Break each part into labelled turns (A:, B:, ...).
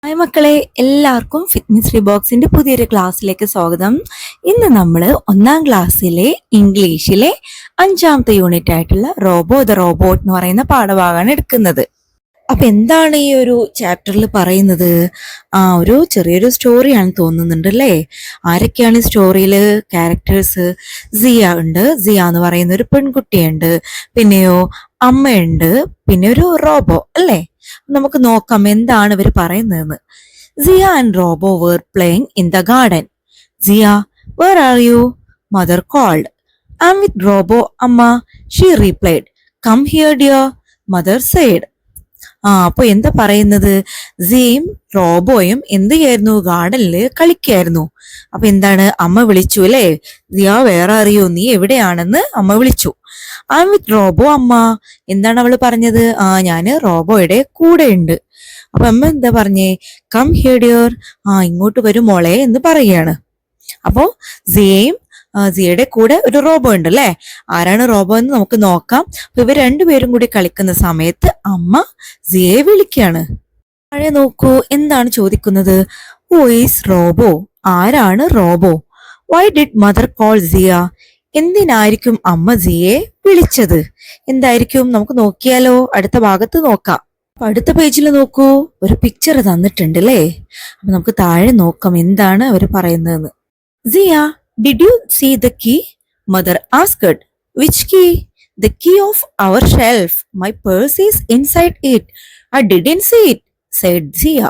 A: Hi മക്കളെ, എല്ലാവർക്കും fitness റീബോക്സിന്റെ പുതിയൊരു ക്ലാസ്സിലേക്ക് സ്വാഗതം. ഇന്ന് നമ്മൾ 1ാം ക്ലാസ്സിലെ ഇംഗ്ലീഷിലെ 5ാമത്തെ യൂണിറ്റ് ആയിട്ടുള്ള റോബോ ദ റോബോട്ട് എന്ന് പറയുന്ന പാഠഭാഗമാണ് എടുക്കുന്നത്. അപ്പൊ എന്താണ് ഈ ഒരു ചാപ്റ്ററിൽ പറയുന്നത്? ഒരു ചെറിയൊരു സ്റ്റോറിയാണ് തോന്നുന്നുണ്ട് അല്ലേ? ആരൊക്കെയാണ് ഈ സ്റ്റോറിയില് ക്യാരക്ടേഴ്സ്? സിയ ഉണ്ട്, സിയ എന്ന് പറയുന്ന ഒരു പെൺകുട്ടിയുണ്ട്, പിന്നെയോ അമ്മയുണ്ട്, പിന്നെ ഒരു റോബോ അല്ലേ? നമുക്ക് നോക്കാം എന്താണ് ഇവർ പറയുന്നതെന്ന്. Zia and Robo were playing in the garden. Zia, where are you? Mother called. I'm with Robo, Amma, she replied. Come here, dear, mother said. അപ്പൊ എന്താ പറയുന്നത്? സിയും റോബോയും എന്ത് ചെയ്യായിരുന്നു? ഗാർഡനില് കളിക്കായിരുന്നു. അപ്പൊ എന്താണ്? അമ്മ വിളിച്ചു അല്ലേ? സിയ, വേറെ അറിയോ, നീ എവിടെയാണെന്ന് അമ്മ വിളിച്ചു. ഐ എം വിത്ത് റോബോ, അമ്മ. എന്താണ് അവള് പറഞ്ഞത്? ഞാന് റോബോയുടെ കൂടെ ഉണ്ട്. അപ്പൊ അമ്മ എന്താ പറഞ്ഞേ? കം ഹിയർ ഡിയർ, ഇങ്ങോട്ട് വരും മോളെ എന്ന് പറയാണ്. അപ്പോ സിയയുടെ കൂടെ ഒരു റോബോ ഉണ്ട് അല്ലെ? ആരാണ് റോബോ എന്ന് നമുക്ക് നോക്കാം. അപ്പൊ ഇവർ രണ്ടുപേരും കൂടി കളിക്കുന്ന സമയത്ത് അമ്മ സിയയെ വിളിക്കാണ്. താഴെ നോക്കൂ, എന്താണ് ചോദിക്കുന്നത്? Who is Robo? ആരാണ് Robo? Why did mother call Zia? എന്തിനായിരിക്കും അമ്മ സിയയെ വിളിച്ചത്? എന്തായിരിക്കും? നമുക്ക് നോക്കിയാലോ? അടുത്ത ഭാഗത്ത് നോക്കാം. അപ്പൊ അടുത്ത പേജിൽ നോക്കൂ, ഒരു പിക്ചർ തന്നിട്ടുണ്ട് അല്ലേ? അപ്പൊ നമുക്ക് താഴെ നോക്കാം എന്താണ് അവർ പറയുന്നതെന്ന്. സിയ, did you see the key? Mother asked. Which key? The key of our shelf. My purse is inside it. I didn't see it, said Zia.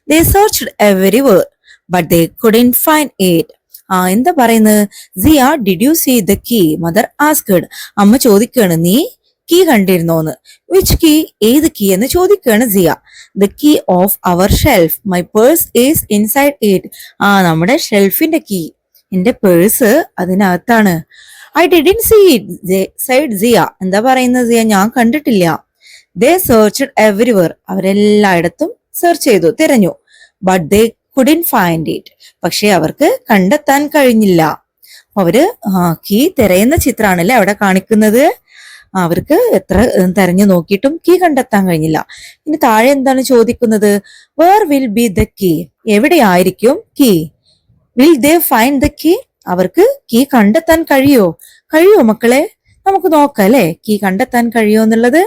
A: They searched everywhere, but they couldn't find it. എന്താ പറയുന്നത്? Zia, did you see the key? Mother asked. അമ്മ ചോദിക്കാണ്, നീ key കണ്ടിരുന്നോന്ന്. Which key? ഏത് key എന്ന് ചോദിക്കാണ് സിയ. The key of our shelf. My purse is inside it. നമ്മുടെ ഷെൽഫിന്റെ കീ, എന്റെ പേഴ്സ് അതിനകത്താണ്. I didn't see it, said Zia. എന്താ പറയുന്നത് സിയ? ഞാൻ കണ്ടിട്ടില്ല. They searched everywhere. അവരെല്ലായിടത്തും സെർച്ച് ചെയ്തു, തിരഞ്ഞു. But they couldn't find it. പക്ഷെ അവർക്ക് കണ്ടെത്താൻ കഴിഞ്ഞില്ല. അവര് കീ തിരയുന്ന ചിത്രമാണല്ലേ അവിടെ കാണിക്കുന്നത്. അവർക്ക് എത്ര തെരഞ്ഞു നോക്കിയിട്ടും കീ കണ്ടെത്താൻ കഴിഞ്ഞില്ല. ഇനി താഴെ എന്താണ് ചോദിക്കുന്നത്? Where will be the key? എവിടെയായിരിക്കും key? Will they find the key? അവർക്ക് കീ കണ്ടെത്താൻ കഴിയോ മക്കളെ? നമുക്ക് നോക്കാം അല്ലെ, കീ കണ്ടെത്താൻ കഴിയോ എന്നുള്ളത്.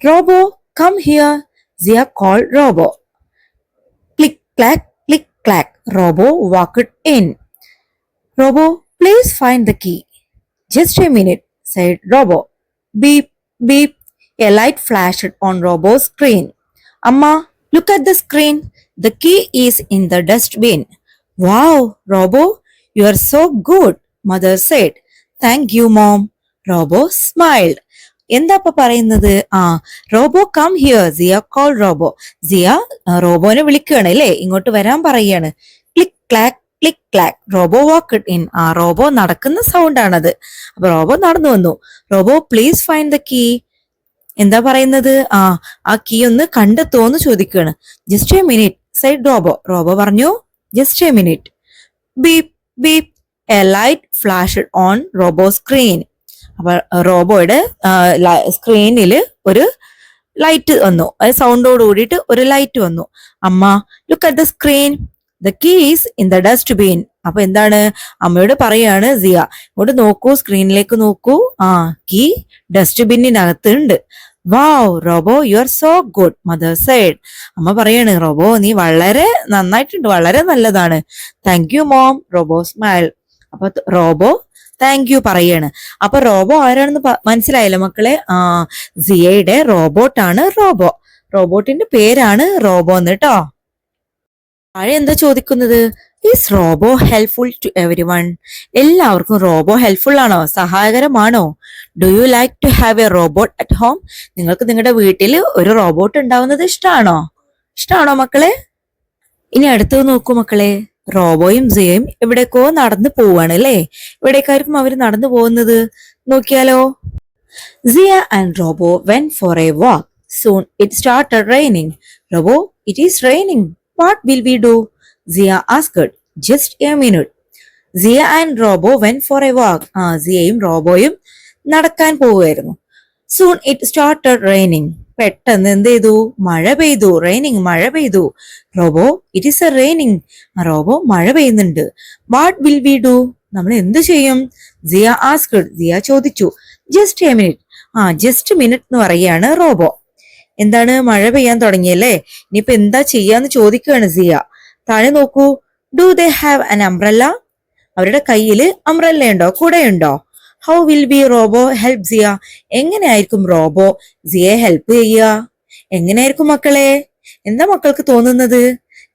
A: Robo, come here, Siya call Robo. Click clack, click clack. Robo walked in. Robo, please find the key. Just a minute, said Robo. Beep, beep. A light flashed on Robo's screen. Amma, look at the screen. The key is in the dustbin. Wow, Robo, you are so good, mother said. Thank you, mom. Robo smiled. എന്താ ഇപ്പൊ പറയുന്നത്? Robo come here, Siya call Robo. Zia റോബോനെ വിളിക്കുകയാണ് അല്ലേ, ഇങ്ങോട്ട് വരാൻ പറയാണ്. Click clack, click clack. Robo walked in. Robo നടക്കുന്ന സൗണ്ട് ആണത്. അപ്പൊ റോബോ നടന്നു വന്നു. Robo, please find the key. എന്താ പറയുന്നത്? ആ കീ ഒന്ന് കണ്ടെത്തോന്ന് ചോദിക്കുകയാണ്. Just a minute, said Robo. Robo പറഞ്ഞു, just a minute. Beep beep. A light flashed on Robo screen. അപ്പൊ റോബോയുടെ സ്ക്രീനിൽ ഒരു ലൈറ്റ് വന്നു. അത് സൗണ്ടോട് കൂടിയിട്ട് ഒരു ലൈറ്റ് വന്നു. അമ്മ, look at the screen. The keys in the dustbin. അപ്പൊ എന്താണ്? അമ്മയോട് പറയാണ് സിയ, ഇങ്ങോട്ട് നോക്കൂ, സ്ക്രീനിലേക്ക് നോക്കൂ. കീ ഡസ്റ്റ്ബിന്നിനകത്ത് ഉണ്ട്. Wow, Robo, you are so good, mother said. അമ്മ പറയാണ്, റോബോ, നീ വളരെ നന്നായിട്ടുണ്ട്, വളരെ നല്ലതാണ്. Thank you mom. Robo smile. അപ്പൊ റോബോ താങ്ക് യു പറയാണ്. അപ്പൊ റോബോ ആരാണെന്ന് മനസ്സിലായല്ലോ മക്കളെ? സിയയുടെ റോബോട്ടാണ് റോബോ. റോബോട്ടിന്റെ പേരാണ് റോബോ എന്ന് കേട്ടോ. താഴെ എന്താ ചോദിക്കുന്നത്? Is Robo helpful to everyone? എല്ലാവർക്കും റോബോ ഹെൽപ്ഫുൾ ആണോ? സഹായകരമാണോ? Do you like to have a robot at home? നിങ്ങൾക്ക് നിങ്ങളുടെ വീട്ടിൽ ഒരു റോബോട്ട് ഉണ്ടാവുന്നത് ഇഷ്ടമാണോ മക്കളെ? ഇനി അടുത്തത് നോക്കൂ മക്കളെ. റോബോയും സിയയും എവിടേക്കോ നടന്നു പോവാണ് അല്ലേ? എവിടേക്കായിരിക്കും അവര് നടന്നു പോകുന്നത്? നോക്കിയാലോ. Zia and Robo went for a walk. Soon it started raining. Robo, it is raining. What will we do? Zia asked. Just a minute. Zia and Robo went for a walk. സിയയും റോബോയും നടക്കാൻ പോവുകയായിരുന്നു. Soon it started raining. പെട്ടെന്ന് എന്ത് ചെയ്തു? മഴ പെയ്തു. Raining, മഴ പെയ്തു. Robo, it is A raining. Robo, മഴ പെയ്യുന്നുണ്ട്. What will we do? നമ്മൾ എന്ത് ചെയ്യും? സിയ ആസ്ക്ഡ്, സിയ ചോദിച്ചു. Just a minute. Just minute എന്ന് പറയുകയാണ് റോബോ. എന്താണ്? മഴ പെയ്യാൻ തുടങ്ങിയല്ലേ, ഇനിയിപ്പോ എന്താ ചെയ്യാന്ന് ചോദിക്കുകയാണ് സിയ. താഴെ നോക്കൂ. Do they have an umbrella? അവരുടെ കയ്യിൽ അംബ്രല്ല ഉണ്ടോ, കുടയുണ്ടോ? How will be Robo help Zia? എങ്ങനെയായിരിക്കും റോബോ സിയെ ഹെൽപ്പ് ചെയ്യുക? എങ്ങനെയായിരിക്കും മക്കളെ? എന്താ മക്കൾക്ക് തോന്നുന്നത്?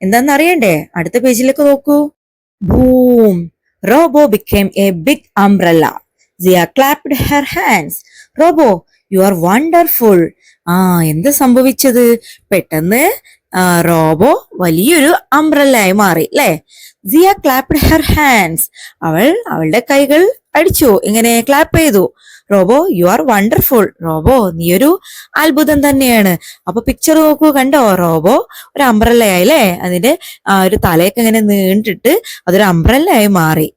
A: എന്താന്ന് അറിയണ്ടേ? അടുത്ത പേജിലേക്ക് നോക്കൂ. Boom! Robo became a big umbrella. Zia clapped her hands. Robo, you are wonderful. എന്താ സംഭവിച്ചത്? പെട്ടെന്ന് റോബോ വലിയൊരു അംബ്രല്ലയായി മാറി അല്ലെ. Zia clapped her hands. അവളുടെ കൈകൾ അടിച്ചു, ഇങ്ങനെ ക്ലാപ്പ് ചെയ്തു. Robo, you are wonderful. Robo, നീയൊരു അത്ഭുതം തന്നെയാണ്. അപ്പൊ പിക്ചർ നോക്കൂ, കണ്ടോ? റോബോ ഒരു അംബ്രല്ലയായി അല്ലേ. അതിന്റെ ഒരു തലയൊക്കെ ഇങ്ങനെ നീണ്ടിട്ട് അതൊരു അംബ്രല്ലയായി മാറി.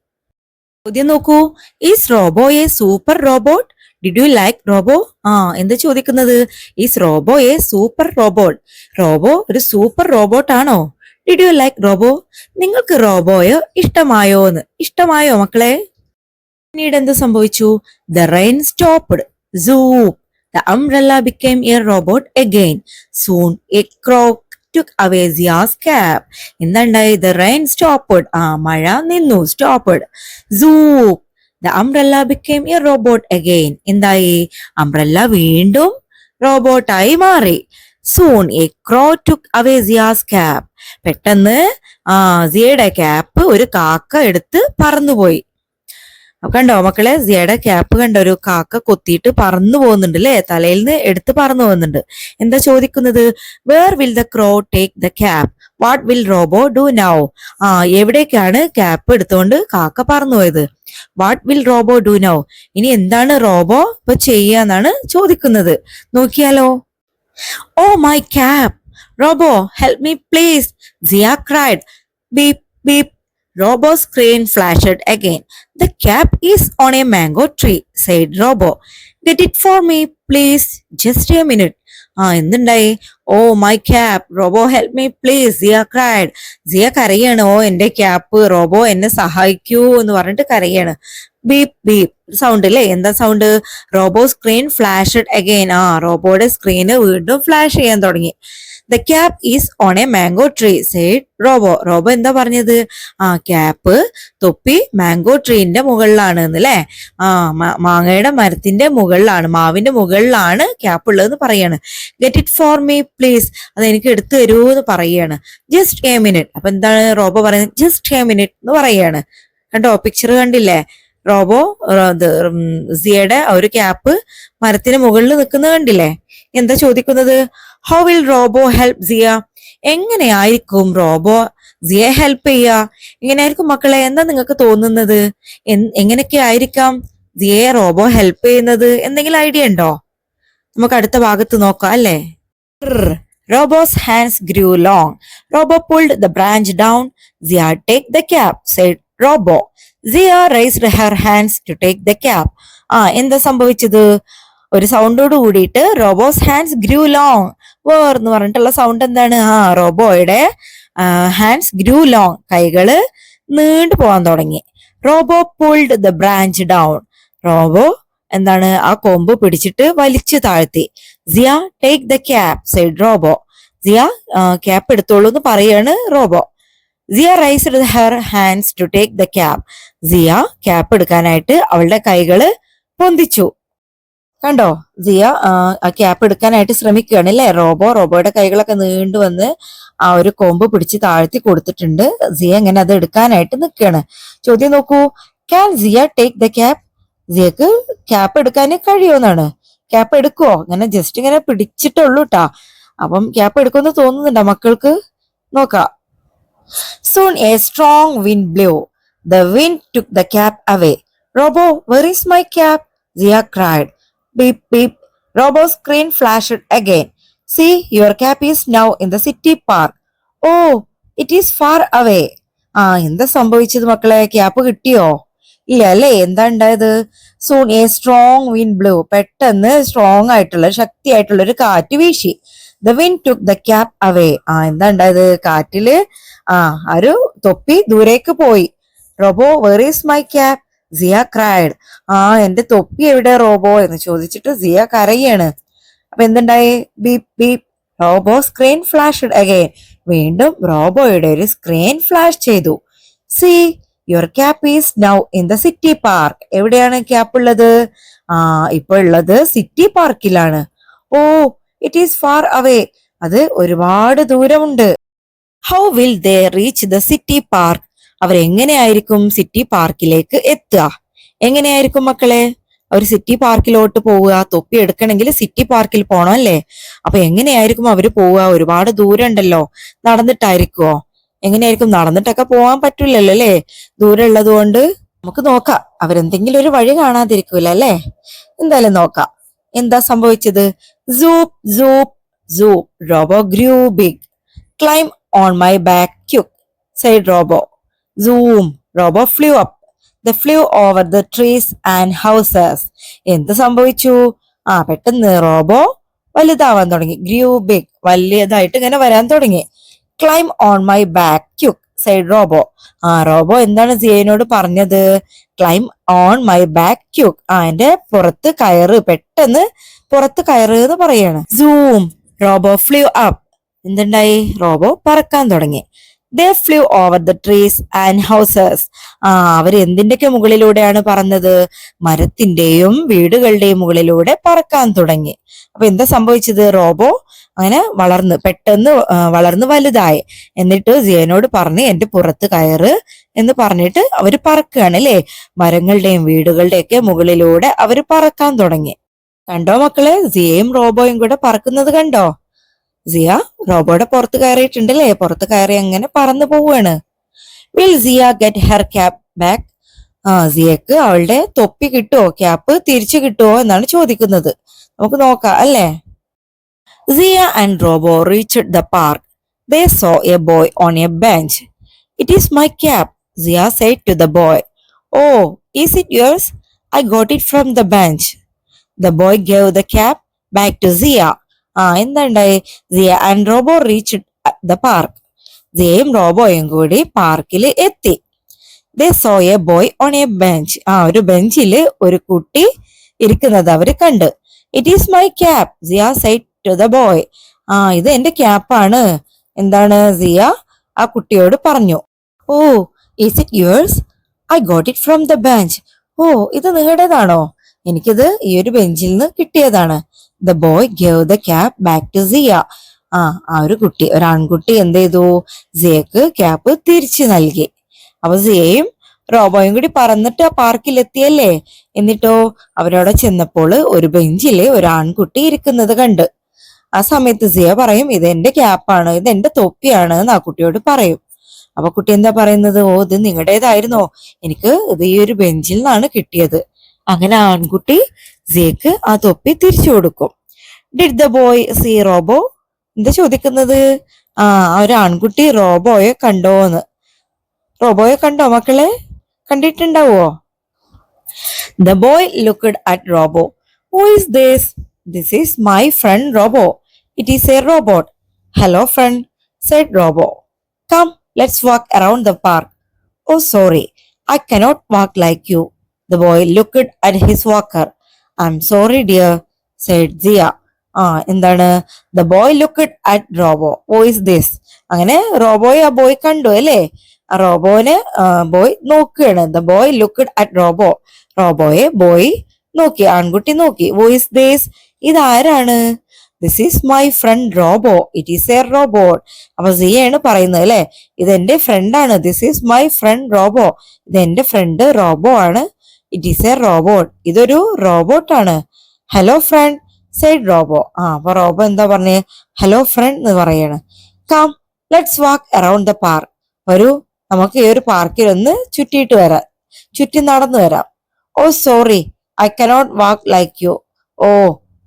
A: ചോദ്യം നോക്കൂ. Is robo A super robot? Did you like robo? എന്താ ചോദിക്കുന്നത്? Is robo A super robot? Robo ഒരു സൂപ്പർ റോബോട്ട് ആണോ? Did you like robo? നിങ്ങൾക്ക് റോബോയോ ഇഷ്ടമായോ എന്ന്? ഇഷ്ടമായോ മക്കളെ? പിന്നീട് എന്ത് സംഭവിച്ചു? The rain stopped. Swoop. The umbrella became a robot again. Soon a crow took away Zia's cap. എന്താണ്ടായി? The rain stopped. മഴ നിന്നു. Stopped. Swoop. The umbrella became a robot again. എന്തായി? അംബ്രല്ല വീണ്ടും റോബോട്ടായി മാറി. Soon a crow took away Zia's cap. പെട്ടെന്ന് സിയയുടെ cap ഒരു കാക്ക എടുത്ത് പറന്നുപോയി. കണ്ടോ മക്കളെ? സിയയുടെ ക്യാപ്പ് കണ്ടോ? ഒരു കാക്ക കൊത്തിയിട്ട് പറന്നു പോകുന്നുണ്ട് അല്ലെ. തലയിൽ നിന്ന് എടുത്ത് പറന്നു പോകുന്നുണ്ട്. എന്താ ചോദിക്കുന്നത്? Where will the crow take the cap? What will Robo do now? എവിടേക്കാണ് ക്യാപ്പ് എടുത്തുകൊണ്ട് കാക്ക പറന്നു പോയത്? What will Robo do now? ഇനി എന്താണ് റോബോ ഇപ്പൊ ചെയ്യാന്നാണ് ചോദിക്കുന്നത്. നോക്കിയാലോ. Oh my cap! Robo, help me please! Siya cried. Beep beep. Robo's screen flashed again. The cap is on a mango tree, said Robo. Get it for me, please. Just a minute. എന്തുണ്ടായി? Oh my cap! Robo, help me please! Siya cried. Zia കരയാണ്. എന്റെ cap, robo എന്നെ സഹായിക്കൂ എന്ന് പറഞ്ഞിട്ട് കരയാണ്. Beep beep sound അല്ലേ. എന്താ sound? Robo screen flashed again. റോബോയുടെ സ്ക്രീന് വീണ്ടും ഫ്ലാഷ് ചെയ്യാൻ തുടങ്ങി. The cap is on a mango tree, said Robo. Robo എന്താ പറഞ്ഞത്? ക്യാപ്പ്, തൊപ്പി മാംഗോ ട്രീന്റെ മുകളിലാണ് അല്ലേ. മാങ്ങയുടെ മരത്തിന്റെ മുകളിലാണ്, മാവിന്റെ മുകളിലാണ് ക്യാപ്പ് ഉള്ളതെന്ന് പറയാണ്. Get it for me please. അത് എനിക്ക് എടുത്തു തരൂ എന്ന് പറയാണ്. Just a minute. അപ്പൊ എന്താണ് റോബോ പറയുന്നത്? ജസ്റ്റ് എ മിനിറ്റ് എന്ന് പറയാണ്. കണ്ടോ? പിക്ചർ കണ്ടില്ലേ? റോബോ സിയയുടെ ഒരു ക്യാപ്പ് മരത്തിന് മുകളിൽ നിൽക്കുന്നത് കണ്ടില്ലേ? എന്താ ചോദിക്കുന്നത്? How will robo help Zia? എങ്ങനെയായിരിക്കും റോബോ സിയെ ഹെൽപ്പ് ചെയ്യുക? എങ്ങനെയായിരിക്കും മക്കളെ? എന്താ നിങ്ങൾക്ക് തോന്നുന്നത്? എങ്ങനെയൊക്കെ ആയിരിക്കാം സിയെ റോബോ ഹെൽപ്പ് ചെയ്യുന്നത്? എന്തെങ്കിലും ഐഡിയ ഉണ്ടോ? നമുക്ക് അടുത്ത ഭാഗത്ത് നോക്കാം അല്ലേ. Robo's hands grew long. Robo pulled the branch down. Zia, take the cap, said Robo. Zia raised her hands to take the cap. എന്താ സംഭവിച്ചത്? ഒരു സൗണ്ടോട് കൂടിയിട്ട് Robo's hands grew long. Whirr എന്ന് പറഞ്ഞിട്ടുള്ള സൗണ്ട് എന്താണ്? റോബോയുടെ ഹാൻഡ്സ് ഗ്രൂ ലോങ്. കൈകള് നീണ്ടു പോകാൻ തുടങ്ങി. Robo pulled the branch down. Robo എന്താണ് ആ കൊമ്പ് പിടിച്ചിട്ട് വലിച്ചു താഴ്ത്തി. Zia, take the cap, said Robo. Zia, cap എടുത്തോളൂ എന്ന് പറയാണ് Robo. Zia raised her hands to take the cap. Zia cap എടുക്കാനായിട്ട് അവളുടെ കൈകള് പൊന്തിച്ചു. കണ്ടോ? സിയ ആ ക്യാപ്പ് എടുക്കാനായിട്ട് ശ്രമിക്കുകയാണ് അല്ലെ. റോബോയുടെ കൈകളൊക്കെ നീണ്ടു വന്ന് ആ ഒരു കൊമ്പ് പിടിച്ച് താഴ്ത്തി കൊടുത്തിട്ടുണ്ട്. സിയ ഇങ്ങനെ അത് എടുക്കാനായിട്ട് നിൽക്കുകയാണ്. ചോദ്യം നോക്കൂ. Can Zia take the cap? സിയക്ക് ക്യാപ്പ് എടുക്കാൻ കഴിയുമെന്നാണ്. ക്യാപ്പ് എടുക്കുവോ? ഇങ്ങനെ ജസ്റ്റ് ഇങ്ങനെ പിടിച്ചിട്ടുള്ളൂ ട്ടാ. അപ്പം ക്യാപ്പ് എടുക്കുമെന്ന് തോന്നുന്നുണ്ടോ മക്കൾക്ക്? നോക്കാം. Soon a strong wind blew. The wind took the cap away. Robo, where is my cap? Zia cried. Beep beep. Robo's screen flashed again. See, your cap is now in the city park. Oh, it is far away. എന്താ സംഭവിച്ചത് മക്കളെ? Cap കിട്ടിയോ? ഇല്ല അല്ലേ? എന്താ ഉണ്ടായത്? Soon a strong wind blew. പെട്ടെന്ന് strong ആയിട്ടുള്ള ശക്തിയായിട്ടുള്ള ഒരു കാറ്റ് വീശി. The wind took the cap away. എന്താ ഉണ്ടായത്? കാറ്റില് ഒരു തൊപ്പി ദൂരേക്ക് പോയി. Robo where is my cap? Zia cried. എന്റെ തൊപ്പി എവിടെ റോബോ എന്ന് ചോദിച്ചിട്ട് സിയ കരയാണ്. അപ്പൊ എന്തുണ്ടായി? Beep beep. Robo screen flashed again. വീണ്ടും റോബോയുടെ ഒരു സ്ക്രീൻ ഫ്ലാഷ് ചെയ്തു. See your cap is now in the city park. എവിടെയാണ് ക്യാപ്പ് ഉള്ളത്? ഇപ്പൊ ഉള്ളത് സിറ്റി പാർക്കിലാണ്. Oh it is far away. അത് ഒരുപാട് ദൂരമുണ്ട്. How will they reach the city park? അവരെങ്ങനെയായിരിക്കും സിറ്റി പാർക്കിലേക്ക് എത്തുക? എങ്ങനെയായിരിക്കും മക്കളെ അവർ സിറ്റി പാർക്കിലോട്ട് പോവുക? തൊപ്പി എടുക്കണമെങ്കിൽ സിറ്റി പാർക്കിൽ പോണം അല്ലേ? അപ്പൊ എങ്ങനെയായിരിക്കും അവര് പോവുക? ഒരുപാട് ദൂരം ഉണ്ടല്ലോ. നടന്നിട്ടായിരിക്കുവോ? എങ്ങനെയായിരിക്കും? നടന്നിട്ടൊക്കെ പോവാൻ പറ്റില്ലല്ലോ അല്ലേ? ദൂരം ഉള്ളത് കൊണ്ട്. നമുക്ക് നോക്കാം, അവരെന്തെങ്കിലും ഒരു വഴി കാണാതിരിക്കൂല അല്ലേ? എന്തായാലും നോക്കാം. എന്താ സംഭവിച്ചത്? Swoop swoop swoop. Robo grew big. Climb on my back quick, said Robo. Zoom. Robo flew up. They flew over the trees and houses. എന്ത് സംഭവിച്ചു? പെട്ടെന്ന് റോബോ വലുതാവാൻ തുടങ്ങി. ഗ്രൂ ബിഗ്. വലിയതായിട്ട് ഇങ്ങനെ വരാൻ തുടങ്ങി. Climb on my back quick, said Robo. Robo എന്താണ് സിയനോട് പറഞ്ഞത്? Climb on my back quick. എന്റെ പുറത്ത് കയറ്, പെട്ടെന്ന് പുറത്ത് കയറ് എന്ന് പറയാണ്. സൂം. Robo flew up. എന്തുണ്ടായി? റോബോ പറക്കാൻ തുടങ്ങി. They flew over the trees and houses. അവർ എന്തിന്റെയൊക്കെ മുകളിലൂടെയാണ് പറന്നത്? മരത്തിന്റെയും വീടുകളുടെയും മുകളിലൂടെ പറക്കാൻ തുടങ്ങി. അപ്പൊ എന്താ സംഭവിച്ചത്? റോബോ അങ്ങനെ പെട്ടെന്ന് വളർന്ന് വലുതായി. എന്നിട്ട് സിയനോട് പറഞ്ഞ് എന്റെ പുറത്ത് കയറ് എന്ന് പറഞ്ഞിട്ട് അവര് പറക്കുകയാണ് അല്ലെ? മരങ്ങളുടെയും വീടുകളുടെയും ഒക്കെ മുകളിലൂടെ അവര് പറക്കാൻ തുടങ്ങി. കണ്ടോ മക്കളെ? സിയയും റോബോയും കൂടെ പറക്കുന്നത് കണ്ടോ? സിയ റോബോയുടെ പുറത്ത് കയറിയിട്ടുണ്ടല്ലേ? പുറത്ത് കയറി അങ്ങനെ പറന്നു പോവുകയാണ്. Will Zia get her cap back? സിയക്ക് അവളുടെ തൊപ്പി കിട്ടുമോ? ക്യാപ്പ് തിരിച്ചു കിട്ടുമോ എന്നാണ് ചോദിക്കുന്നത്. നമുക്ക് നോക്കാം അല്ലേ? Zia and robo reached the park. They saw a boy on a bench. It is my cap, Zia said to the boy. Oh, is it yours? I got it from the bench. The boy gave the cap back to Zia. എന്താണ്ടായി? Zia and robo reached the park. സിയയും റോബോയും കൂടി പാർക്കിൽ എത്തി. They saw a boy on a bench. ഒരു ബെഞ്ചില് ഒരു കുട്ടി ഇരിക്കുന്നത് അവര് കണ്ട്. It is my cap, Zia said to the boy. ഇത് എന്റെ ക്യാപ്പാണ്. എന്താണ്? സിയ ആ കുട്ടിയോട് പറഞ്ഞു. Oh is it yours? I got it from the bench. ഇത് നിങ്ങളുടേതാണോ? എനിക്കിത് ഈ ഒരു ബെഞ്ചിൽ നിന്ന് കിട്ടിയതാണ്. The boy gave the cap back to സിയ. ഒരു കുട്ടി, ഒരു ആൺകുട്ടി എന്ത് ചെയ്തു? സിയക്ക് ക്യാപ്പ് തിരിച്ചു നൽകി. അപ്പൊ സിയയും റോബോയും കൂടി പറന്നിട്ട് ആ പാർക്കിൽ എത്തിയല്ലേ? എന്നിട്ടോ അവരവിടെ ചെന്നപ്പോൾ ഒരു ബെഞ്ചില് ഒരു ആൺകുട്ടി ഇരിക്കുന്നത് കണ്ട്. ആ സമയത്ത് സിയ പറയും, ഇത് എന്റെ ക്യാപ്പാണ്, ഇത് എന്റെ തൊപ്പിയാണ് എന്ന് ആ കുട്ടിയോട് പറയും. അപ്പൊ കുട്ടി എന്താ പറയുന്നത്? ഇത് നിങ്ങളുടേതായിരുന്നോ? എനിക്ക് ഇത് ഈ ഒരു ബെഞ്ചിൽ നിന്നാണ് കിട്ടിയത്. അങ്ങനെ ആൺകുട്ടി സിയക്ക് ആ തൊപ്പി തിരിച്ചു കൊടുക്കും. Did the boy see Robo? എന്താ ചോദിക്കുന്നത്? ഒരു ആൺകുട്ടി റോബോയെ കണ്ടോന്ന്. റോബോയെ കണ്ടോ മക്കളെ? കണ്ടിട്ടുണ്ടാവോ? The boy looked at Robo. Who is this? This is my friend Robo. It is a robot. Hello friend, said Robo. Come, let's walk around the park. Oh sorry, I cannot walk like you. The boy looked at his walker. I'm sorry dear, said Zia. എന്താണ്? The boy looked at Robo. Who is this? അങ്ങനെ റോബോയെ ആ boy കണ്ടു അല്ലേ? ആ റോബോനെ boy നോക്കുകയാണ്. The boy looked at robo. റോബോയെ boy നോക്കി, ആൺകുട്ടി നോക്കി. Who is this? ഇതാരാണ്? This is my friend Robo. It is a robot. അപ്പൊ സിയാണ് പറയുന്നത് അല്ലെ? ഇത് എന്റെ ഫ്രണ്ടാണ്. This is my friend Robo. ഇത് എന്റെ ഫ്രണ്ട് റോബോ ആണ്. It is a robot. ഇതൊരു റോബോട്ട് ആണ്. Hello friend, said Robo. അപ്പൊ റോബോ എന്താ പറഞ്ഞേ? ഹലോ ഫ്രണ്ട് എന്ന് പറയാണ്. Come let's walk around the park. വരൂ, നമുക്ക് ഈ ഒരു പാർക്കിൽ ഒന്ന് ചുറ്റിയിട്ട് വരാം, ചുറ്റി നടന്നു വരാം. Oh sorry, I cannot walk like you.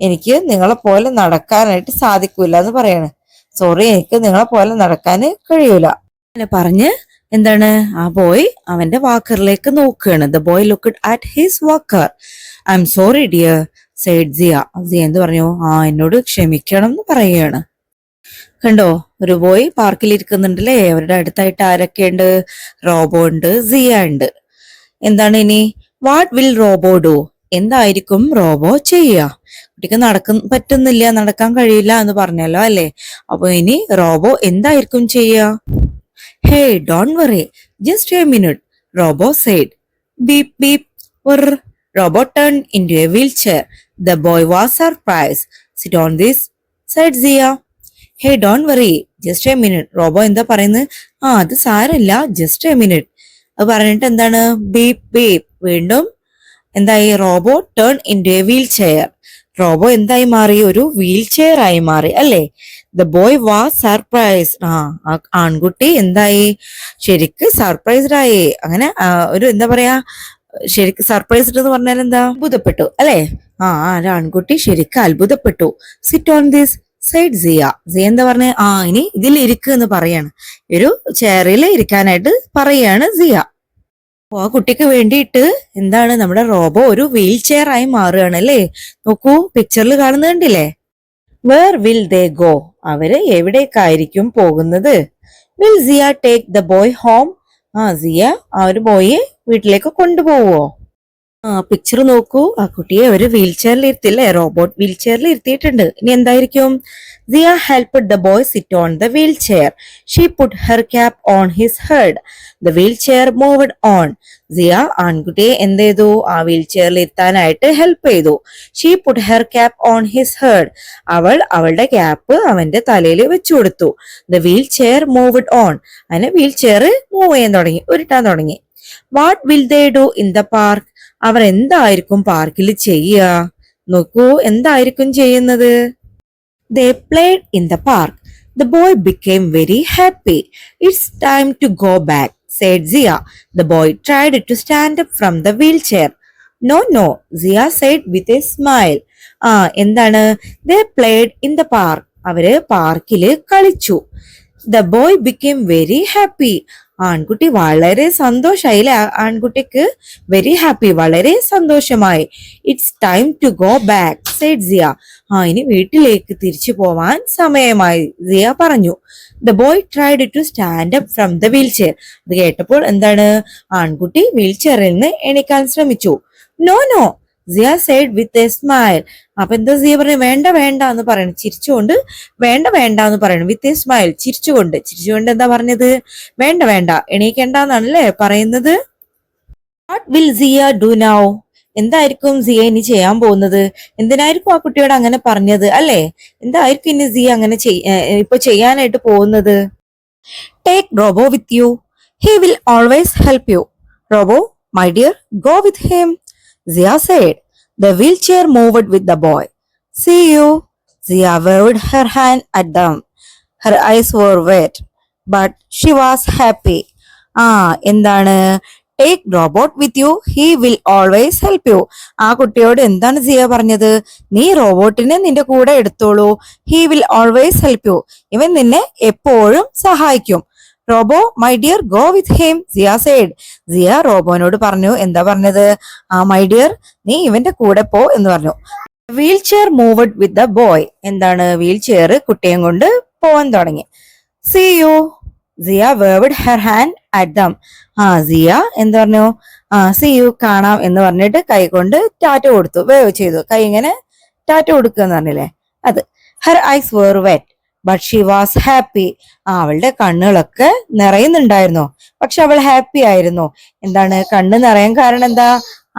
A: എനിക്ക് നിങ്ങളെ പോലെ നടക്കാനായിട്ട് സാധിക്കൂല എന്ന് പറയാണ്. സോറി, എനിക്ക് നിങ്ങളെ പോലെ നടക്കാൻ കഴിയൂല എന്ന് പറഞ്ഞ് എന്താണ് ആ ബോയ് അവന്റെ വാക്കറിലേക്ക് നോക്കുകയാണ്. The boy looked at his walker. I'm sorry dear said Zia. Zia എന്ത് പറഞ്ഞു? എന്നോട് ക്ഷമിക്കണം എന്ന് പറയുകയാണ്. കണ്ടോ, ഒരു ബോയ് പാർക്കിൽ ഇരിക്കുന്നുണ്ടല്ലേ. അവരുടെ അടുത്തായിട്ട് ആരൊക്കെയുണ്ട്? റോബോ ഉണ്ട്, സിയ ഉണ്ട്. എന്താണ് ഇനി? What will Robo do? എന്തായിരിക്കും റോബോ ചെയ്യുക? കുട്ടിക്ക് പറ്റുന്നില്ല, നടക്കാൻ കഴിയില്ല എന്ന് പറഞ്ഞല്ലോ അല്ലെ. അപ്പൊ ഇനി റോബോ എന്തായിരിക്കും ചെയ്യുക? Hey don't worry, just a minute, robo said. Beep beep. Robo turn in to a wheelchair. The boy was surprise. Sit on this, said Zia. Hey don't worry, just a minute. Robo എന്താ പറയുന്നത്? അത് സാരമില്ല, just a minute. അത് പറഞ്ഞിട്ട് എന്താണ്? Beep beep. വീണ്ടും എന്തായി? Robo turn in to a wheelchair. Robo എന്തായി മാറി? ഒരു വീൽ ചെയർ ആയി മാറി അല്ലേ. The boy was surprise. ആൺകുട്ടി എന്തായി? ശരിക്ക് സർപ്രൈസ്ഡ് ആയി. അങ്ങനെ ഒരു എന്താ പറയാ, ശരിക്ക് സർപ്രൈസ്ഡ് എന്ന് പറഞ്ഞാൽ എന്താ? അത്ഭുതപ്പെട്ടു അല്ലെ. ആൺകുട്ടി ശരിക്കും അത്ഭുതപ്പെട്ടു. സിറ്റ് ഓൺ ദിസ്, സൈഡ് സിയ. സിയ എന്താ പറഞ്ഞ? ഇനി ഇതിൽ ഇരിക്കുക എന്ന് പറയാണ്. ഒരു ചെയറിൽ ഇരിക്കാനായിട്ട് പറയാണ് സിയ. ആ കുട്ടിക്ക് വേണ്ടിയിട്ട് എന്താണ്, നമ്മുടെ റോബോ ഒരു വീൽ ചെയർ ആയി മാറുകയാണ് അല്ലേ. നോക്കൂ, പിക്ചറിൽ കാണുന്നുണ്ടില്ലേ. Where will they go? അവര് എവിടേക്കായിരിക്കും പോകുന്നത്? Will Zia take the boy home? Zia ആ ഒരു ബോയെ വീട്ടിലേക്ക് കൊണ്ടുപോവോ? പിക്ചർ നോക്കൂ, ആ കുട്ടിയെ ഒരു വീൽ ചെയറിൽ ഇരുത്തില്ലേ, റോബോട്ട് വീൽ ചെയറിൽ ഇരുത്തിയിട്ടുണ്ട്. ഇനി എന്തായിരിക്കും? Zia helped the boy sit on the wheelchair. She put her cap on his head. The wheelchair moved on. Zia ആൺകുട്ടിയെ എന്ത് ചെയ്തു? ആ വീൽ ചെയറിൽ ഇരുത്താനായിട്ട് ഹെൽപ്പ് ചെയ്തു. She put her cap on his head. അവൾ അവളുടെ ക്യാപ്പ് അവന്റെ തലയിൽ വെച്ചു കൊടുത്തു. The wheelchair moved on. അങ്ങനെ വീൽ ചെയർ മൂവ് ചെയ്യാൻ തുടങ്ങി, ഉരുട്ടാൻ തുടങ്ങി. What will they do in the park? അവർ എന്തായിരിക്കും പാർക്കിൽ ചെയ്യുക? നോക്കൂ, എന്തായിരിക്കും ചെയ്യുന്നത്? They played in the park. The boy became very happy. It's time to go back, said Zia. The boy tried to stand up from the wheelchair. No, no, Zia said with a smile. എന്താണ്? They played in the park. അവര് പാർക്കില് കളിച്ചു. The boy became very happy. ആൺകുട്ടി വളരെ സന്തോഷായില്ലേ. ആൺകുട്ടിക്ക് very happy, വളരെ സന്തോഷമായി. It's time to go back, said Zia. ഇനി വീട്ടിലേക്ക് തിരിച്ചു പോവാൻ സമയമായി, സിയ പറഞ്ഞു. The boy tried to stand up from the wheelchair. അത് കേട്ടപ്പോൾ എന്താണ്? ആൺകുട്ടി വീൽ ചെയറിൽ നിന്ന് എണീക്കാൻ ശ്രമിച്ചു. No no, Zia said with a smile. അപ്പൊ എന്താ സിയ പറഞ്ഞു? വേണ്ട വേണ്ട എന്ന് പറയണം, ചിരിച്ചുകൊണ്ട്. വേണ്ട വേണ്ട എന്ന് പറയണം, വിത്ത് എ സ്മൈൽ, ചിരിച്ചുകൊണ്ട്. ചിരിച്ചുകൊണ്ട് എന്താ പറഞ്ഞത്? വേണ്ട വേണ്ട, എണീക്കണ്ട എന്നാണല്ലേ പറയുന്നത്. What will Zia do now? എന്തായിരിക്കും സിയ ഇനി ചെയ്യാൻ പോകുന്നത്? എന്തിനായിരിക്കും ആ കുട്ടിയോട് അങ്ങനെ പറഞ്ഞത് അല്ലേ? എന്തായിരിക്കും ഇനി സിയ അങ്ങനെ ഇപ്പൊ ചെയ്യാനായിട്ട് പോകുന്നത്? Take robo with you. He will always help U. Robo, my dear, go with him, Zia said. The wheelchair moved with the boy. See you. Zia waved her hand at them. Her eyes were wet, but she was happy. എന്താണ്? Take robot with you, he will always help U. ആ കുട്ടിയോട് എന്താണ് സിയ പറഞ്ഞത്? നീ റോബോട്ടിനെ നിന്റെ കൂടെ എടുത്തോളൂ. He will always help you. ഇവൻ നിന്നെ എപ്പോഴും സഹായിക്കും. Robo, my dear, go with him, Zia said. Zia റോബോനോട് പറഞ്ഞു. എന്താ പറഞ്ഞത്? മൈ ഡിയർ, നീ ഇവന്റെ കൂടെ പോ എന്ന് പറഞ്ഞു. Wheelchair moved with the boy. എന്താണ്? വീൽ ചെയർ കുട്ടിയെ കൊണ്ട് പോവാൻ തുടങ്ങി. See you. Zia waved her hand at them. Zia എന്താ പറഞ്ഞു? സീ യു, കാണാം എന്ന് പറഞ്ഞിട്ട് കൈ കൊണ്ട് ടാറ്റ കൊടുത്തു, വേവ് ചെയ്തു. കൈ ഇങ്ങനെ ടാറ്റ കൊടുക്കുക എന്ന് പറഞ്ഞില്ലേ, അത്. Her eyes were wet, but she was happy. അവളുടെ കണ്ണുകളൊക്കെ നിറയുന്നുണ്ടായിരുന്നു, പക്ഷെ അവൾ ഹാപ്പി ആയിരുന്നു. എന്താണ് കണ്ണ് നിറയാൻ കാരണം? എന്താ?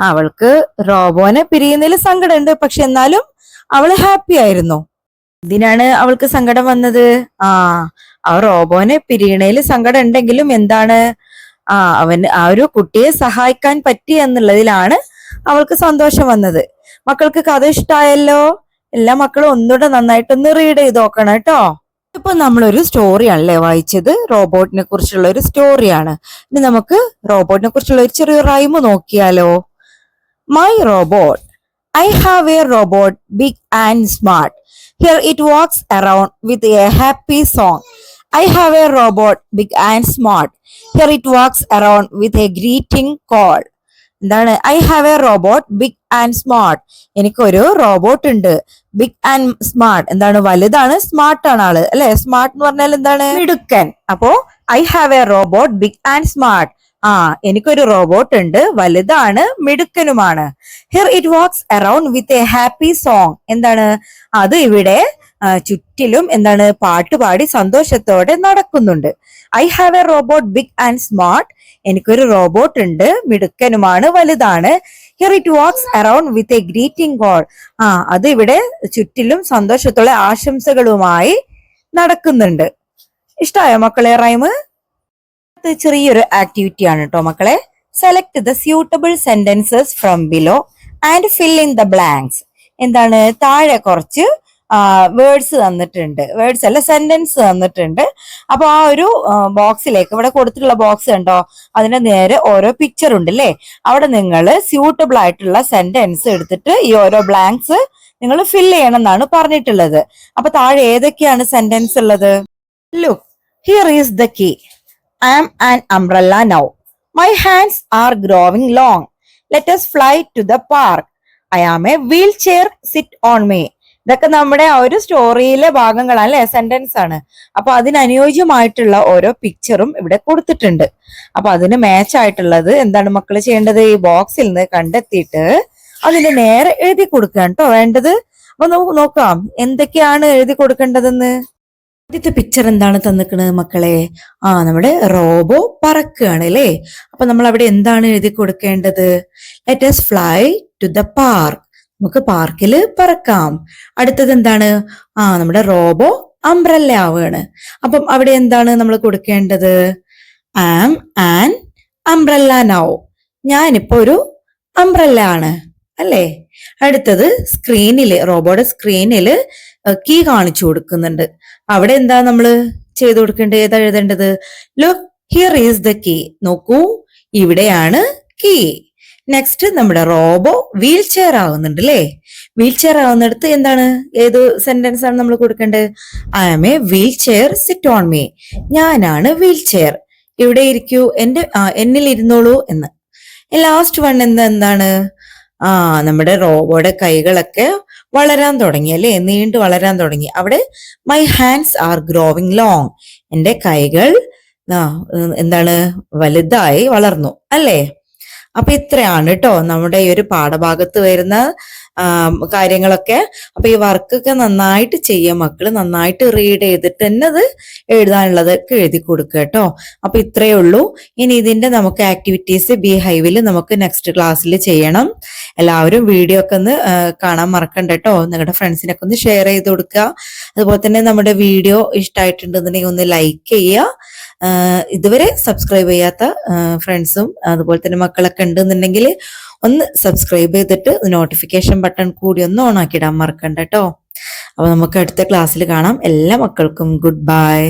A: അവൾക്ക് റോബോനെ പിരിയുന്നതിൽ സങ്കടമുണ്ട്, പക്ഷെ എന്നാലും അവള് ഹാപ്പി ആയിരുന്നു. ഇതിനാണ് അവൾക്ക് സങ്കടം വന്നത്. ആ റോബോനെ പിരിയണേല് സങ്കടം ഉണ്ടെങ്കിലും എന്താണ്, അവന് ആ ഒരു കുട്ടിയെ സഹായിക്കാൻ പറ്റി എന്നുള്ളതിലാണ് അവൾക്ക് സന്തോഷം വന്നത്. മക്കൾക്ക് കഥ ഇഷ്ടായല്ലോ. എല്ലാ മക്കളും ഒന്നുകൂടെ നന്നായിട്ടൊന്ന് റീഡ് ചെയ്ത് നോക്കണം കേട്ടോ. ഇപ്പൊ നമ്മളൊരു സ്റ്റോറിയാണല്ലേ വായിച്ചത്, റോബോട്ടിനെ കുറിച്ചുള്ള ഒരു സ്റ്റോറിയാണ്. ഇനി നമുക്ക് റോബോട്ടിനെ കുറിച്ചുള്ള ഒരു ചെറിയ റൈം നോക്കിയാലോ. My robot. I have a robot, big and smart. Here it walks around with a happy song. I have a robot, big and smart. Here it walks around with a greeting call. എന്താണ്? I have a robot big and smart. എനിക്കൊരു robot ഉണ്ട്, big and smart. എന്താണ്? വലുതാണ്, smart ആണ് ആള്, അല്ലെ? Smart എന്ന് പറഞ്ഞാൽ എന്താണ്? മിടുക്കൻ. അപ്പോ I have a robot big and smart. എനിക്കൊരു റോബോട്ട് ഉണ്ട്, വലുതാണ്, മിടുക്കനുമാണ്. Here it walks around with a happy song. എന്താണ്? അത് ഇവിടെ ചുറ്റിലും എന്താണ്? പാട്ടുപാടി സന്തോഷത്തോടെ നടക്കുന്നുണ്ട്. I have a robot big and smart. എനിക്കൊരു റോബോട്ട് ഉണ്ട്, മിടുക്കനുമാണ്, വലുതാണ്. Here it walks around with a greeting card. അത് ഇവിടെ ചുറ്റിലും സന്തോഷത്തോടെ ആശംസകളുമായി നടക്കുന്നുണ്ട്. ഇഷ്ടമായോ മക്കളെ റൈമ്? ചെറിയൊരു ആക്ടിവിറ്റി ആണ് കേട്ടോ മക്കളെ. Select the suitable sentences from below and fill in the blanks. എന്താണ്? താഴെ കുറച്ച് വേർഡ്സ് തന്നിട്ടുണ്ട്, വേർഡ്സ് അല്ല സെന്റൻസ് തന്നിട്ടുണ്ട്. അപ്പൊ ആ ഒരു ബോക്സിലേക്ക്, ഇവിടെ കൊടുത്തിട്ടുള്ള ബോക്സ് കണ്ടോ, അതിന്റെ നേരെ ഓരോ പിക്ചർ ഉണ്ട് അല്ലേ? അവിടെ നിങ്ങൾ സ്യൂട്ടബിൾ ആയിട്ടുള്ള സെന്റൻസ് എടുത്തിട്ട് ഈ ഓരോ ബ്ലാങ്ക്സ് നിങ്ങൾ ഫിൽ ചെയ്യണം എന്നാണ് പറഞ്ഞിട്ടുള്ളത്. അപ്പൊ താഴെ ഏതൊക്കെയാണ് സെന്റൻസ് ഉള്ളത്? Look, here is the key. I am an umbrella now. My hands are growing long. Let us fly to the park. I am a wheelchair. Sit on me. ഇതൊക്കെ നമ്മുടെ ആ ഒരു സ്റ്റോറിയിലെ ഭാഗങ്ങളാണ് അല്ലെ, സെന്റൻസ് ആണ്. അപ്പൊ അതിനനുയോജ്യമായിട്ടുള്ള ഓരോ പിക്ചറും ഇവിടെ കൊടുത്തിട്ടുണ്ട്. അപ്പൊ അതിന് മാച്ച് ആയിട്ടുള്ളത് എന്താണ് മക്കൾ ചെയ്യേണ്ടത്? ഈ ബോക്സിൽ നിന്ന് കണ്ടെത്തിയിട്ട് അതിന് നേരെ എഴുതി കൊടുക്കുകയാണ് കേട്ടോ വേണ്ടത്. അപ്പൊ നമുക്ക് നോക്കാം എന്തൊക്കെയാണ് എഴുതി കൊടുക്കേണ്ടതെന്ന്. ആദ്യത്തെ പിക്ചർ എന്താണ് തന്നിക്കണത് മക്കളെ? നമ്മുടെ റോബോ പറക്കുകയാണ് അല്ലേ? അപ്പൊ നമ്മൾ അവിടെ എന്താണ് എഴുതി കൊടുക്കേണ്ടത്? Let us fly to the park. നമുക്ക് പാർക്കിൽ പറക്കാം. അടുത്തത് എന്താണ്? നമ്മുടെ റോബോ അംബ്രല്ല ആവുകയാണ്. അപ്പം അവിടെ എന്താണ് നമ്മൾ കൊടുക്കേണ്ടത്? Am an umbrella now. ഞാനിപ്പോ ഒരു അംബ്രല്ല ആണ് അല്ലേ? അടുത്തത് സ്ക്രീനില്, റോബോയുടെ സ്ക്രീനില് കീ കാണിച്ചു കൊടുക്കുന്നുണ്ട്. അവിടെ എന്താ നമ്മൾ ചെയ്തു കൊടുക്കേണ്ടത്? ഏതാ എഴുതേണ്ടത്? Look, here is the key. നോക്കൂ, ഇവിടെയാണ് കീ. നെക്സ്റ്റ് നമ്മുടെ റോബോ വീൽ ചെയർ ആവുന്നുണ്ട് അല്ലേ? വീൽ ചെയർ ആവുന്നിടത്ത് എന്താണ്, ഏത് സെന്റൻസ് ആണ് നമ്മൾ കൊടുക്കേണ്ടത്? I am a wheelchair, sit on me. ഞാനാണ് വീൽ ചെയർ, ഇവിടെ ഇരിക്കൂ, എന്നിൽ ഇരുന്നോളൂ എന്ന്. ലാസ്റ്റ് വൺ എന്താണ്? നമ്മുടെ റോബോയുടെ കൈകളൊക്കെ വളരാൻ തുടങ്ങി അല്ലെ? നീണ്ടു വളരാൻ തുടങ്ങി. അവിടെ my hands R growing long. എന്റെ കൈകൾ എന്താണ്? വലുതായി വളർന്നു അല്ലേ? അപ്പൊ ഇത്രയാണ് കേട്ടോ നമ്മുടെ ഈ ഒരു പാഠഭാഗത്ത് വരുന്ന കാര്യങ്ങളൊക്കെ. അപ്പൊ ഈ വർക്കൊക്കെ നന്നായിട്ട് ചെയ്യുക മക്കള്, നന്നായിട്ട് റീഡ് ചെയ്തിട്ട് തന്നെ അത് എഴുതാനുള്ളതൊക്കെ എഴുതി കൊടുക്കുക കേട്ടോ. അപ്പൊ ഇത്രയേ ഉള്ളൂ. ഇനി ഇതിന്റെ നമുക്ക് ആക്ടിവിറ്റീസ് ബിഹൈവിൽ നമുക്ക് നെക്സ്റ്റ് ക്ലാസ്സിൽ ചെയ്യണം. എല്ലാവരും വീഡിയോ ഒക്കെ ഒന്ന് കാണാൻ മറക്കണ്ട കേട്ടോ. നിങ്ങളുടെ ഫ്രണ്ട്സിനൊക്കെ ഒന്ന് ഷെയർ ചെയ്ത് കൊടുക്കുക. അതുപോലെ തന്നെ നമ്മുടെ വീഡിയോ ഇഷ്ടമായിട്ടുണ്ടെന്നുണ്ടെങ്കിൽ ഒന്ന് ലൈക്ക് ചെയ്യുക. ഇതുവരെ സബ്സ്ക്രൈബ് ചെയ്യാത്ത ഫ്രണ്ട്സും അതുപോലെ തന്നെ മക്കളൊക്കെ ഉണ്ടെന്നുണ്ടെങ്കിൽ ഒന്ന് സബ്സ്ക്രൈബ് ചെയ്തിട്ട് നോട്ടിഫിക്കേഷൻ ബട്ടൺ കൂടി ഒന്ന് ഓൺ ആക്കിയിടാൻ മറക്കണ്ട കേട്ടോ. അപ്പൊ നമുക്ക് അടുത്ത ക്ലാസ്സിൽ കാണാം. എല്ലാ മക്കൾക്കും ഗുഡ് ബൈ.